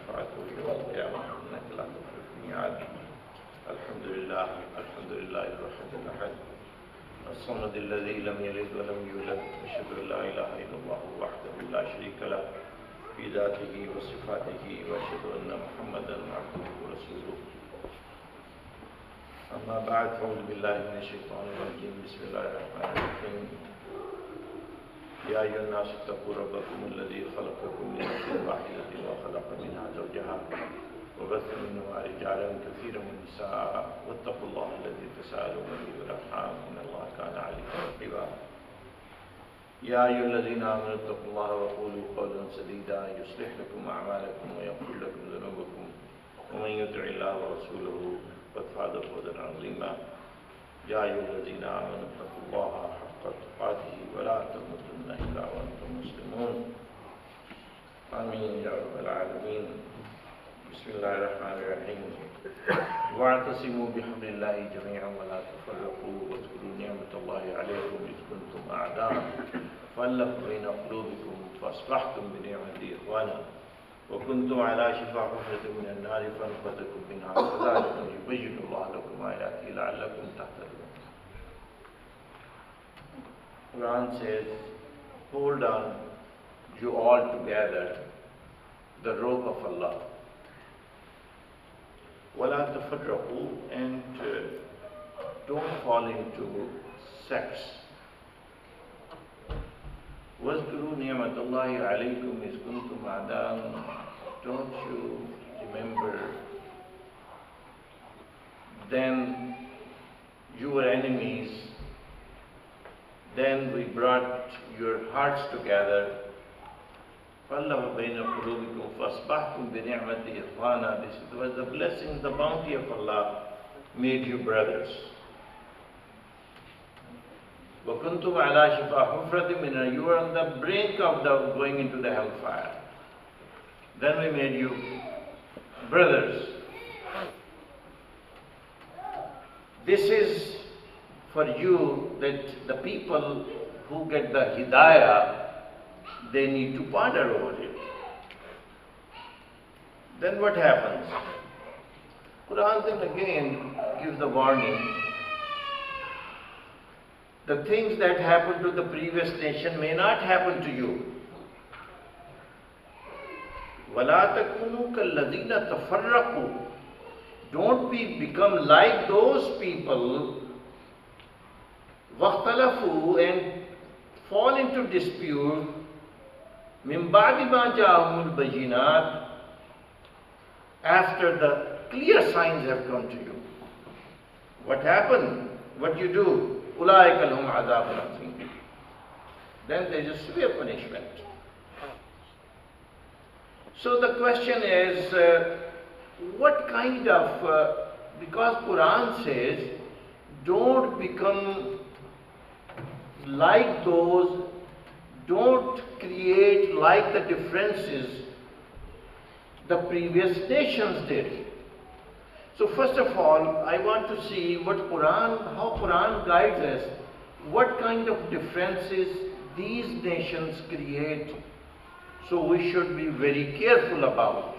شفاعته يوم القيامة إنك لا تخلف الميعاد. الحمد لله الواحد الأحد الصمد الذي لم يلد ولم يولد. أشهد أن لا إله إلا الله وحده لا شريك له في ذاته وصفاته، وأشهد أن محمدا عبده ورسوله. أما بعد، أعوذ بالله من الشيطان الرجيم. بسم الله الرحمن الرحيم. يا أيها الناس اتقوا ربكم الذي خلقكم من نفس واحدة وخلق منها زوجها وبث منهما رجالا كثيرا ونساء واتقوا الله الذي تساءلون به والأرحام إن الله كان عليكم رقيبا. يا أيها الذين آمنوا اتقوا الله وقولوا قولا سديدا يصلح لكم أعمالكم ويغفر لكم ذنوبكم ومن يطع الله ورسوله فقد فاز فوزا عظيما. يا أيها الذين آمنوا اتقوا الله حق تقاته ولا تموتن إلا وأنتم مسلمون. آمين يا رب العالمين. بسم الله الرحمن الرحيم. واعتصموا بحبل الله جميعا ولا تفرقوا واذكروا نعمة الله عليكم إذ كنتم أعداء فألف بين قلوبكم فأصبحتم بنعمته إخوانا وكنتم على شفا حفرة من النار فانقذكم منها كذلك يبين الله لكم آياته لعلكم تهتدون. Quran says, hold on you all together the rope of Allah. وَلَا تَفَرَّقُوا, and don't fall into sects. وَاذْكُرُوا نِعْمَةَ اللَّهِ عَلَيْكُمْ إِذْ كُنْتُمْ أَعْدَاءً. Don't you remember then you were enemies, then we brought your hearts together. فَأَلَّفَ بَيْنَ قُلُوبِكُمْ فَأَصْبَحْتُمْ بِنِعْمَتِهِ إِخْوَانًا. This was the blessing, the bounty of Allah made you brothers. وَكُنْتُمْ عَلَى شِفَا حُفْرَةٍ مِنَ النَّارِ. You were on the brink of the going into the hellfire. Then we made you brothers. This is for you, that the people who get the hidayah, they need to ponder over it. Then what happens? Quran then again gives the warning. The things that happened to the previous nation may not happen to you. وَلَا تَكُونُوا كَالَّذِينَ تَفَرَّقُوا. Don't become like those people وَاخْتَلَفُوا, and fall into dispute مِنْ بَعْدِ مَا جَاءَهُمُ الْبَيِّنَاتُ, after the clear signs have come to you. What happened? What you do? أُولَٰئِكَ لَهُمْ عَذَابٌ عَظِيمٌ. Then there is a severe punishment. So the question is, what kind of, because Quran says, don't become like those, don't create like the differences the previous nations did. So first of all, I want to see how Quran guides us, what kind of differences these nations create. So we should be very careful about.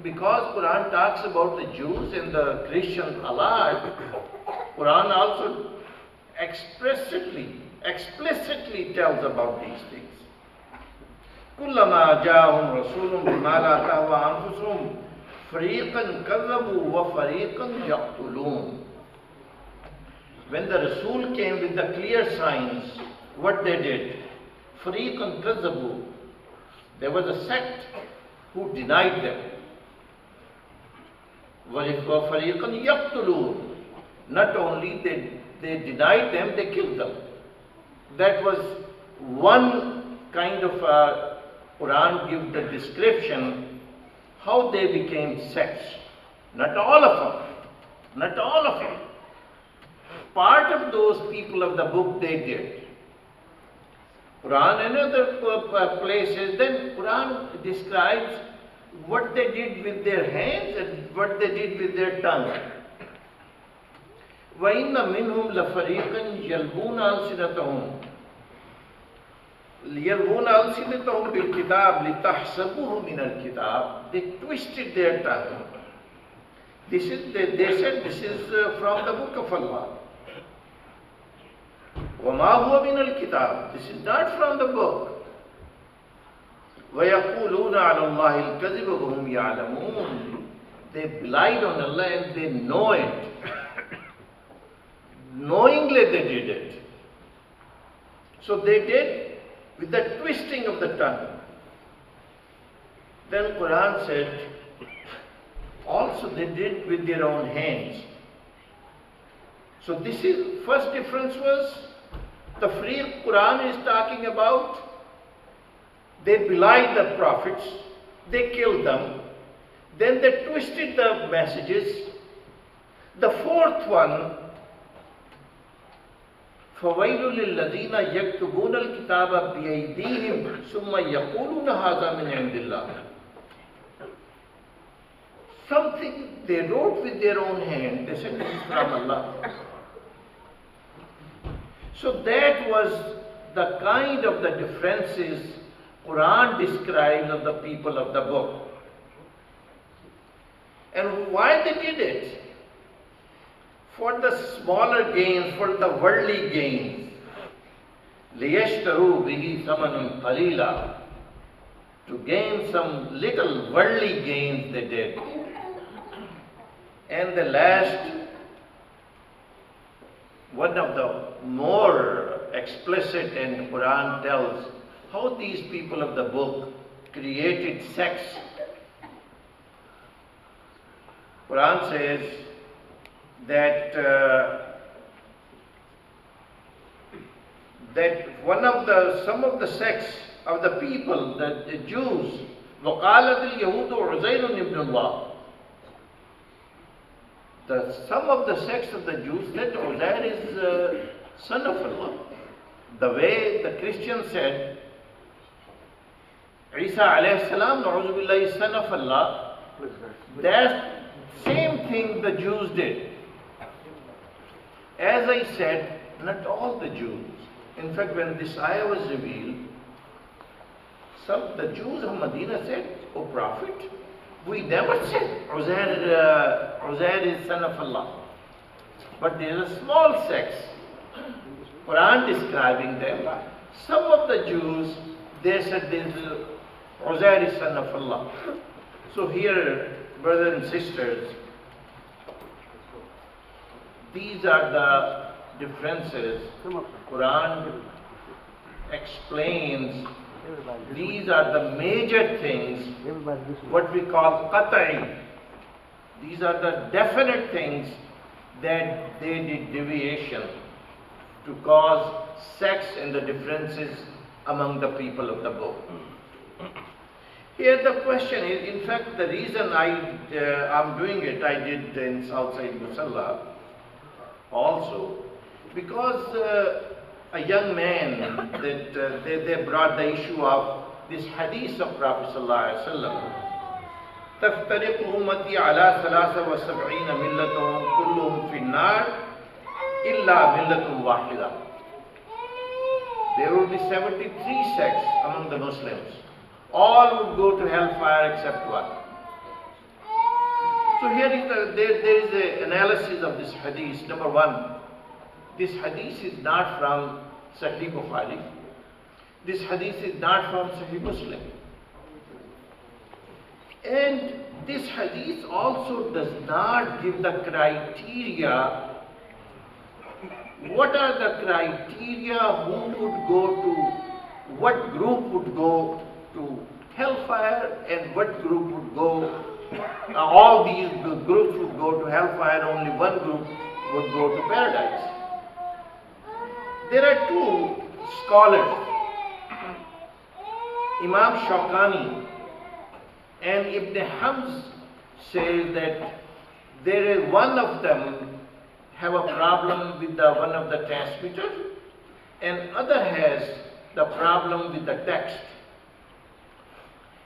Because Quran talks about the Jews and the Christians a lot, Quran also explicitly tells about these things. كُلَّمَا جَاءَهُمْ رَسُولٌ بِمَا لَا تَهْوَىٰ أَنفُسُهُمْ فَرِيقًا كَذَّبُوا وَفَرِيقًا يَقْتُلُونَ. When the Rasul came with the clear signs, what they did? فَرِيقًا كَذَّبُوا. There was a sect who denied them. وَفَرِيقًا يَقْتُلُونَ. Not only they denied them, they killed them. That was one kind of Quran gives the description how they became sects. Not all of them. Not all of them. Part of those people of the book they did. Quran and other places, then Quran describes what they did with their hands and what they did with their tongue. وَإِنَّ مِنْهُمْ لَفَرِيقًا يَلْبُونَ أَلْسِنَتَهُمْ لِيَلْوُونَ أَلْسِنَتَهُمْ بِالْكِتَابِ لِتَحْسَبُوهُ مِنَ الْكِتَابِ. They twisted their tongue. They said this is from the book of Allah. وَمَا هُوَ مِنَ الْكِتَابِ. This is not from the book. وَيَقُولُونَ عَلَى اللَّهِ الْكَذِبَ وَهُمْ يَعْلَمُونَ. They belied on Allah and they know it. Knowingly they did it. So they did with the twisting of the tongue. Then Quran said, also they did with their own hands. So this is, first difference was, the free Quran is talking about, they belied the prophets, they killed them, then they twisted the messages. The fourth one, فَوَيْلُ لِلَّذِينَ يَكْتُبُونَ الْكِتَابَ بِأَيْدِيهِمْ ثُمَّ يَقُولُونَ هَذَا مِنْ عِنْدِ اللَّهِ. Something they wrote with their own hand, they said this is from Allah. So that was the kind of the differences Quran describes of the people of the book. And why they did it? For the smaller gains, for the worldly gains. لِيَشْتَرُوا بِهِ ثَمَنٌ قَلِيلًا. To gain some little worldly gains they did. And the last, one of the more explicit, and Quran tells how these people of the book created sex. Quran says that some of the sects of the people, the Jews, وَقَالَتِ الْيَهُودُ عُزَيْرٌ ibn Allah. Some of the sects of the Jews said Uzair is son of Allah. The way the Christians said Isa alayhi salam, na'udhu billahi, is son of Allah. That same thing the Jews did. As I said, not all the Jews. In fact, when this ayah was revealed, the Jews of Medina said, "O Prophet, we never said Uzair is son of Allah." But there is a small sect, Quran describing them. Some of the Jews, they said Uzair is son of Allah. So here, brothers and sisters, these are the differences Quran explains. These are the major things, what we call qat'i. These are the definite things that they did deviation to cause sex and the differences among the people of the book. Here the question is, in fact, the reason I'm doing it, I did in Southside Musalla also, because a young man, that they brought the issue of this hadith of Prophet sallallahu alaihi wasallam. تفترق أمتي على 73 ملة كلهم في النار إلا ملة واحدة. There will be 73 sects among the Muslims. All would go to hellfire except one. So here there is an analysis of this hadith. Number one, this hadith is not from Sahih Bukhari. This hadith is not from Sahih Muslim. And this hadith also does not give the criteria. What are the criteria? Who would go to, what group would go to hellfire and what group would go, all these groups would go to hellfire, only one group would go to paradise. There are two scholars, Imam Shawkani and Ibn Hamz, says that there is one of them have a problem with one of the transmitters and other has the problem with the text.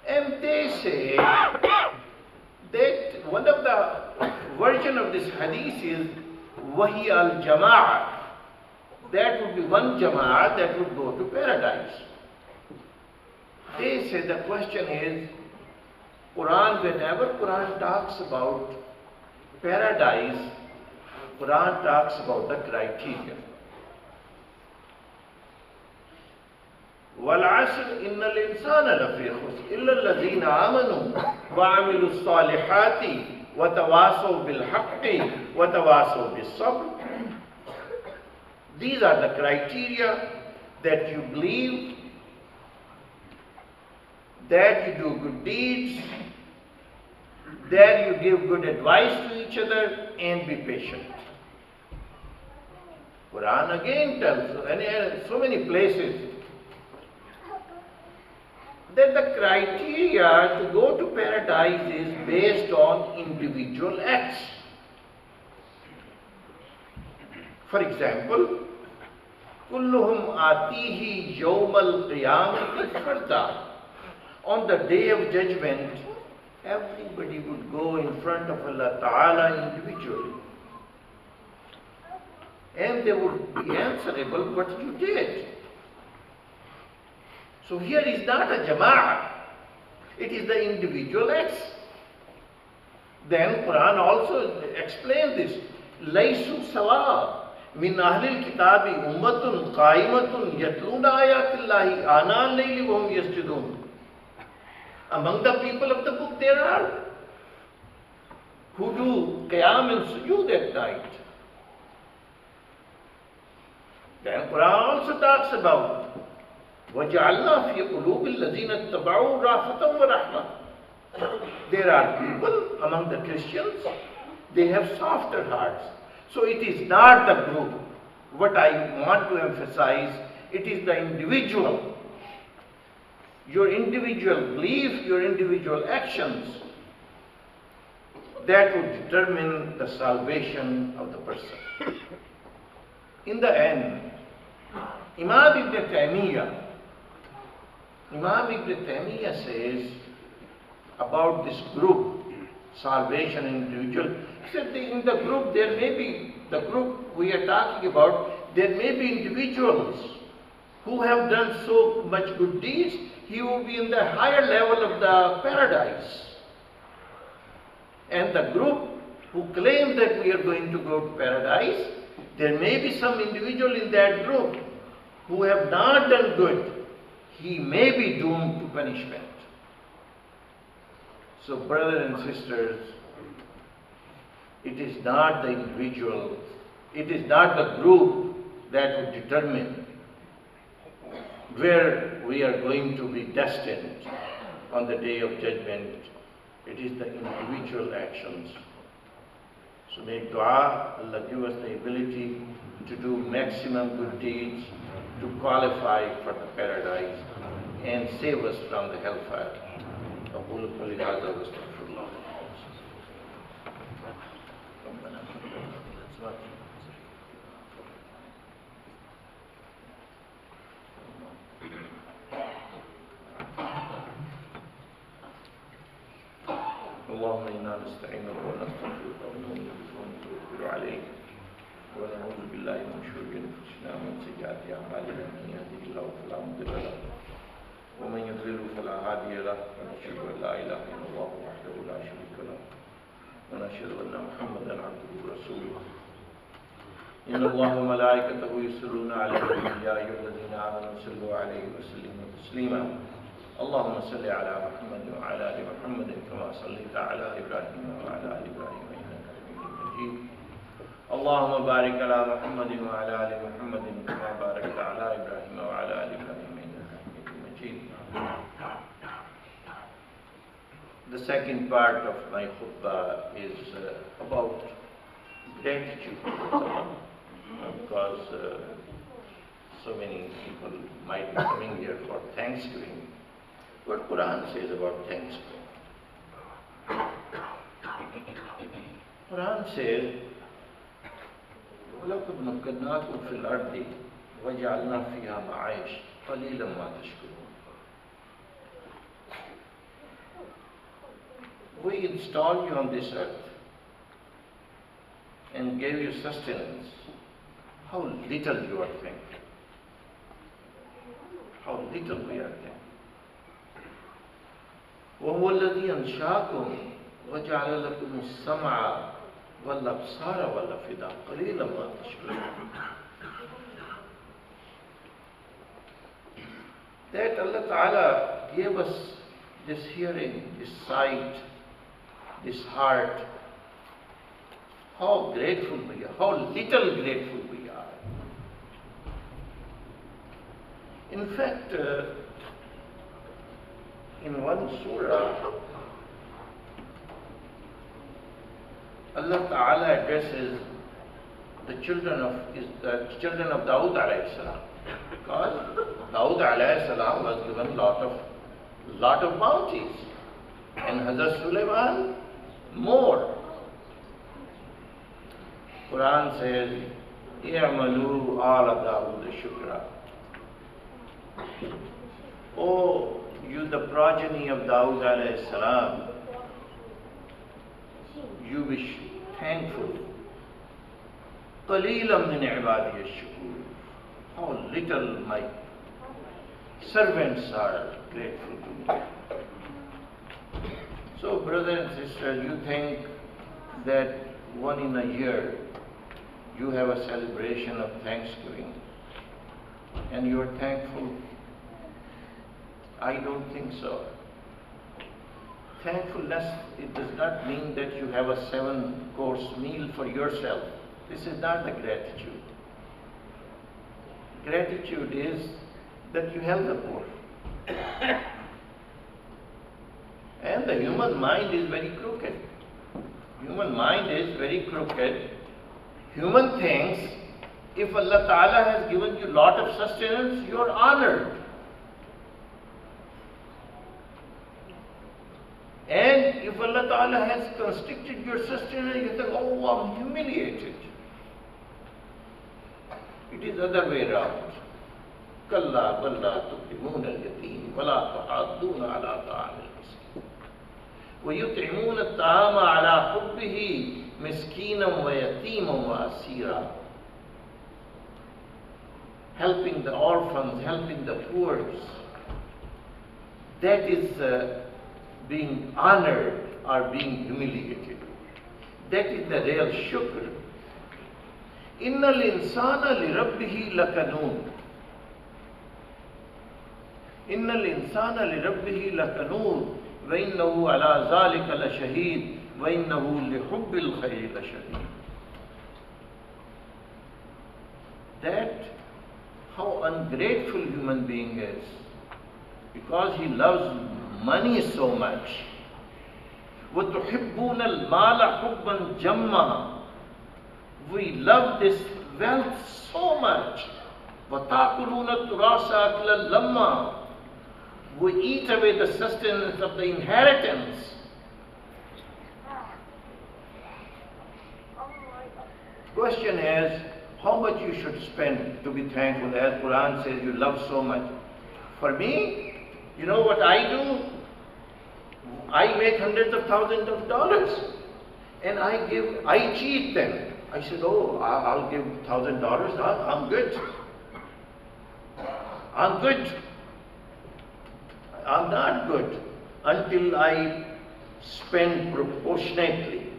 And they say that one of the version of this hadith is Wahi al-Jama'ah. That would be one Jama'ah that would go to paradise. They say the question is, whenever Quran talks about paradise, Quran talks about the criteria. وَالْعَصْرِ إِنَّ الْإِنسَانَ لَفِي خُسْرٍ إِلَّا الَّذِينَ آمَنُوا وَعَمِلُوا الصَّالِحَاتِ وَتَوَاصَوْا بِالْحَقِّ وَتَوَاصَوْا بِالصَّبْرِ. These are the criteria that you believe, that you do good deeds, that you give good advice to each other and be patient. Quran again tells us, and so many places, that the criteria to go to paradise is based on individual acts. For example, كُلُّهُمْ آتِيهِ يَوْمَ الْقِيَامَةِ فَرْدًا. On the day of judgment, everybody would go in front of Allah Ta'ala individually. And they would be answerable what you did. So here is not a jama'ah, it is the individual acts. Then Quran also explains this. لَيْسُوا سَوَاءً مِنْ أَهْلِ الْكِتَابِ أُمَّةٌ قَائِمَةٌ يَتْلُونَ آيَاتِ اللَّهِ آنَاءَ اللَّيْلِ وَهُمْ يَسْجُدُونَ. Among the people of the book there are who do qiyam and sujood at night. Then Quran also talks about وَجَعَلْنَا فِي قُلُوبِ الَّذِينَ اتَّبَعُوا رَأْفَةً وَرَحْمَةً. There are people among the Christians, they have softer hearts. So it is not the group. What I want to emphasize, it is the individual. Your individual belief, your individual actions, that would determine the salvation of the person. In the end, Imam Ibn Taymiyyah says about this group, salvation individual, he said in the group there may be, the group we are talking about, there may be individuals who have done so much good deeds, he will be in the higher level of the paradise. And the group who claim that we are going to go to paradise, there may be some individual in that group who have not done good. He may be doomed to punishment. So brothers and sisters, it is not the individual, it is not the group that would determine where we are going to be destined on the day of judgment. It is the individual actions. So make dua, Allah give us the ability to do maximum good deeds, to qualify for the paradise, and save us from the hellfire. أقول قولي هذا واستغفر الله. اللهم إنا نستعينك ونستغفرك ونؤمن بك ونتوكل عليك ونعوذ بالله من شرور أنفسنا ومن سيئات أعمالنا من يهده الله فلا مضل له ومن يضلل فلا هادي له ونشهد أن لا إله إلا الله وحده لا شريك له ونشهد أن محمدا عبده ورسوله إن الله وملائكته يصلون على النبي يا أيها الذين آمنوا صلوا عليه وسلموا تسليما اللهم صل على محمد وعلى آل محمد كما صليت على إبراهيم وعلى آل إبراهيم إنك حميد مجيد اللهم بارك على محمد وعلى آل محمد كما باركت على إبراهيم وعلى آل إبراهيم إنك حميد مجيد. The second part of my khutbah is about gratitude because so many people might be coming here for Thanksgiving. What Quran says about Thanksgiving? Quran says, وَلَقَدْ مَكَّنَّاكُمْ فِي الْأَرْضِ وَجَعَلْنَا فِيهَا مَعَيْشَ قَلِيلًا مَا تَشْكُرُونَ. We installed you on this earth and gave you sustenance. How little you are thankful. How little we are thankful. وَهُوَ الَّذِي أَنْشَأَكُمْ وَجَعَلَ لَكُمُ السَّمْعَ وَالْأَبْصَارَ وَالْأَفْئِدَةَ قَلِيلًا مَا تَشْكُرُونَ. That Allah Ta'ala gave us this hearing, this sight, this heart. How grateful we are, how little grateful we are. In fact, in one surah, Allah Ta'ala addresses the children of Dawood alayhi salam, because Dawood alayhi salam was given lot of bounties, and Hazrat Sulaiman more. Quran says, "I'malu ala Dawood shukra." Oh, you the progeny of Dawood alayhi salam, you be thankful. قَلِيلًا مِنْ عِبَادِيَ الشُّكُورِ. How little my servants are grateful to me. So, brothers and sisters, you think that one in a year you have a celebration of Thanksgiving and you are thankful? I don't think so. Thankfulness, it does not mean that you have a 7-course meal for yourself. This is not the gratitude. Gratitude is that you help the poor. And the human mind is very crooked. Human mind is very crooked. Human thinks, if Allah Ta'ala has given you lot of sustenance, you are honored. And if Allah Ta'ala has constricted your sustenance, you think, oh, I'm humiliated. It is other way around. Kalla balla tukrimuna al-yatim wala tu'adduna ala ta'am al-miskin wa yut'imuna at-ta'ama ala hubbihi miskinan wa yatiman wa asira. Helping the orphans, helping the poor. That is being honored or being humiliated. That is the real shukr. Innal insana li rabbihi lakanun. Innal insana li rabbihi lakanun. Wa innahu ala zalika la shaheed. Wa innahu li hubbil khayri la shaheed. That how ungrateful human being is. Because he loves money so much. وَتُحِبُّونَ الْمَالَ حُبًّا جَمًّا. We love this wealth so much. وَتَأْكُلُونَ التُّرَاثَ أَكْلًا لَمًّا. We eat away the sustenance of the inheritance. Question is, how much you should spend to be thankful? As Quran says, you love so much. For me, you know what I do? I make hundreds of thousands of dollars, and I cheat them. I said, oh, I'll give $1,000. I'm good. I'm good. I'm not good until I spend proportionately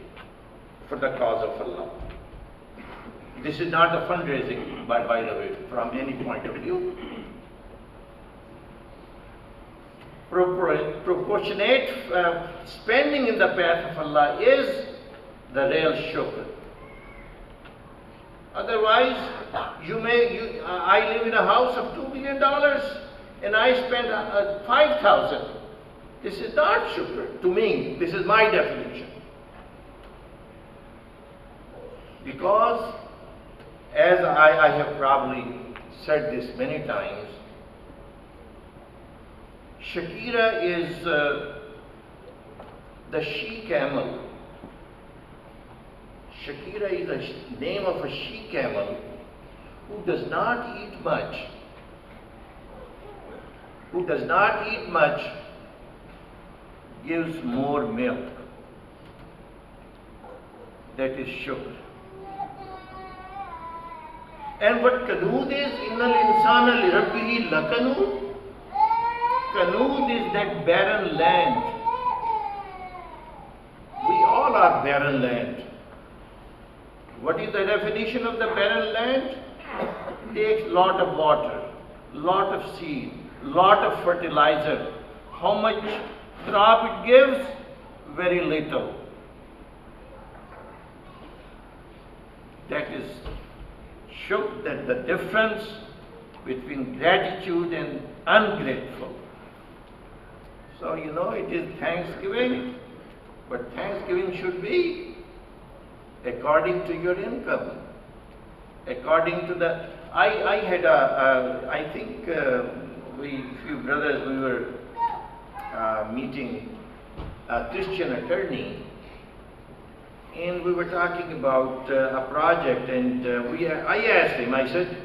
for the cause of Allah. This is not a fundraising, by the way, from any point of view. Proportionate spending in the path of Allah is the real shukr. Otherwise, I live in a house of $2 million and I spend 5,000. This is not shukr to me. This is my definition. Because, as I have probably said this many times, Shakira is the she-camel. Shakira is the name of a she-camel who does not eat much. Who does not eat much gives more milk. That is shukr. And what kanud is, innal insana li rabbihi lakanud. Kanud is that barren land all are barren land. What is the definition of the barren land? Takes lot of water, lot of seed, lot of fertilizer. How much crop it gives? Very little. That is shook that the difference between gratitude and ungrateful. So it is Thanksgiving, but Thanksgiving should be according to your income, according to the. I had I think few brothers, we were meeting a Christian attorney, and we were talking about a project, and I asked him, I said,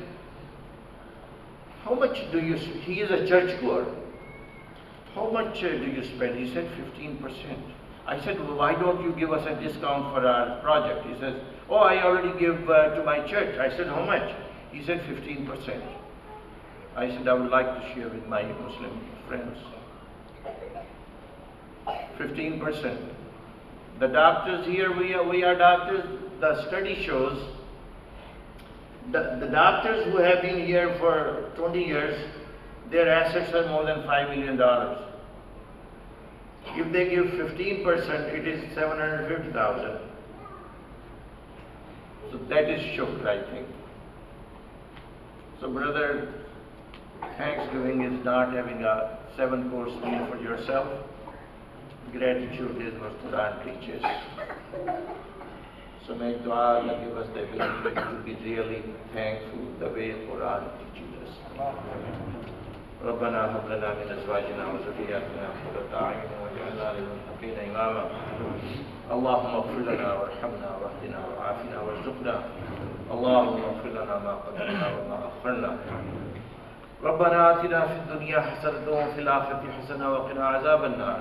how much do you, he is a churchgoer, how much do you spend? He said 15%. I said, well, why don't you give us a discount for our project? He says, oh, I already give to my church. I said, how much? He said 15%. I said, I would like to share with my Muslim friends. 15%. The doctors here, we are doctors, the study shows the doctors who have been here for 20 years, their assets are more than $5 million. If they give 15%, it is $750,000. So that is shook, I think. So brother, Thanksgiving is not having a 7-course meal for yourself. Gratitude is what Quran teaches. So make dua, Allah give us the ability to be really thankful the way Quran teaches us. ربنا هب لنا من ازواجنا وذرياتنا قرة اعين واجعلنا للمتقين اماما. اللهم اغفر لنا وارحمنا واهدنا وعافنا وارزقنا. اللهم اغفر لنا ما قدمنا وما اخرنا. ربنا آتنا في الدنيا حسنة وفي الآخرة حسنة وقنا عذاب النار.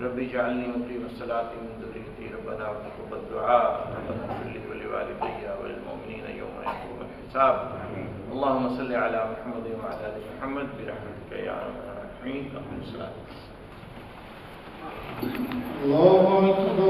رب اجعلني مقيم الصلاة من ذريتي. ربنا وتقبل دعاء. ربنا اغفر لي ولوالدي وللمؤمنين يوم يقوم الحساب. اللهم صل على محمد وعلى آل محمد برحمتك يا أرحم الراحمين. أقم الصلاة. الله أكبر.